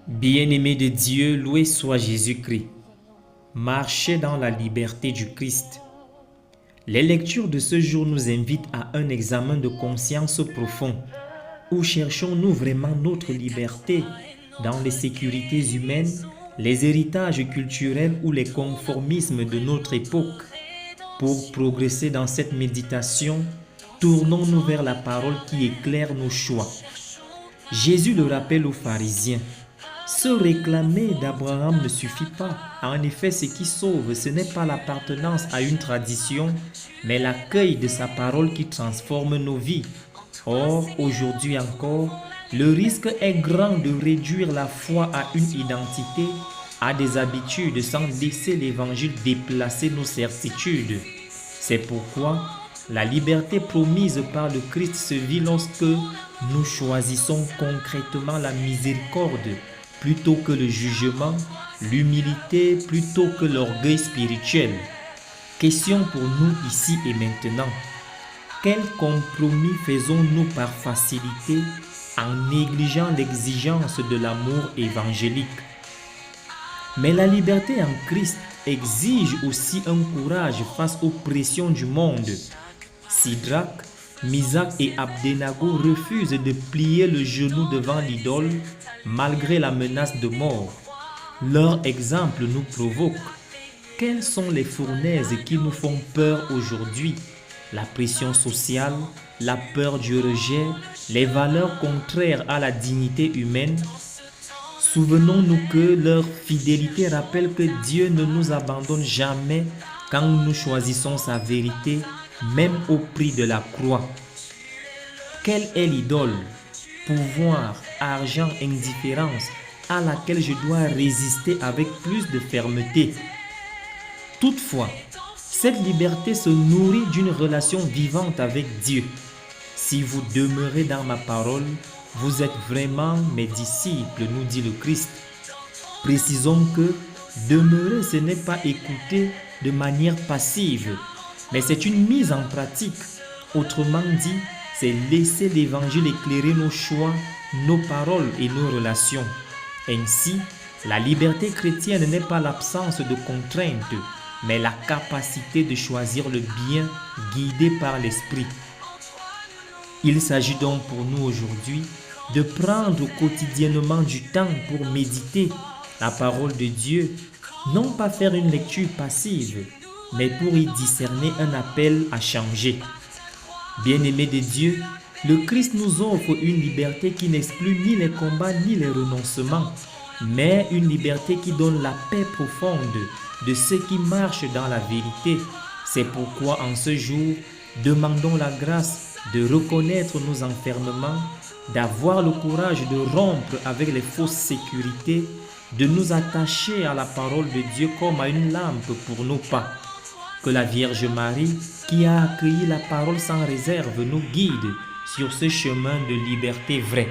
Bien-aimés de Dieu, loué soit Jésus-Christ. Marchez dans la liberté du Christ. Les lectures de ce jour nous invitent à un examen de conscience profond. Où cherchons-nous vraiment notre liberté? Dans les sécurités humaines, les héritages culturels ou les conformismes de notre époque? Pour progresser dans cette méditation, tournons-nous vers la parole qui éclaire nos choix. Jésus le rappelle aux pharisiens. Se réclamer d'Abraham ne suffit pas. En effet, ce qui sauve, ce n'est pas l'appartenance à une tradition, mais l'accueil de sa parole qui transforme nos vies. Or, aujourd'hui encore, le risque est grand de réduire la foi à une identité, à des habitudes sans laisser l'évangile déplacer nos certitudes. C'est pourquoi la liberté promise par le Christ se vit lorsque nous choisissons concrètement la miséricorde plutôt que le jugement, l'humilité plutôt que l'orgueil spirituel. Question pour nous ici et maintenant. Quel compromis faisons-nous par facilité en négligeant l'exigence de l'amour évangélique? Mais la liberté en Christ exige aussi un courage face aux pressions du monde. Sidrac, Misac et Abdenago refusent de plier le genou devant l'idole malgré la menace de mort. Leur exemple nous provoque. Quelles sont les fournaises qui nous font peur aujourd'hui? La pression sociale, la peur du rejet, les valeurs contraires à la dignité humaine. Souvenons-nous que leur fidélité rappelle que Dieu ne nous abandonne jamais quand nous choisissons sa vérité, même au prix de la croix. Quelle est l'idole? Pouvoir, argent, indifférence à laquelle je dois résister avec plus de fermeté. Toutefois, cette liberté se nourrit d'une relation vivante avec Dieu. Si vous demeurez dans ma parole, vous êtes vraiment mes disciples, nous dit le Christ. Précisons que demeurer, ce n'est pas écouter de manière passive, mais c'est une mise en pratique. Autrement dit, c'est laisser l'évangile éclairer nos choix, nos paroles et nos relations. Ainsi, la liberté chrétienne n'est pas l'absence de contraintes, mais la capacité de choisir le bien guidé par l'Esprit. Il s'agit donc pour nous aujourd'hui de prendre quotidiennement du temps pour méditer la parole de Dieu, non pas faire une lecture passive, mais pour y discerner un appel à changer. Bien-aimés de Dieu, le Christ nous offre une liberté qui n'exclut ni les combats ni les renoncements, mais une liberté qui donne la paix profonde de ceux qui marchent dans la vérité. C'est pourquoi en ce jour, demandons la grâce de reconnaître nos enfermements, d'avoir le courage de rompre avec les fausses sécurités, de nous attacher à la parole de Dieu comme à une lampe pour nos pas. Que la Vierge Marie, qui a accueilli la parole sans réserve, nous guide sur ce chemin de liberté vraie.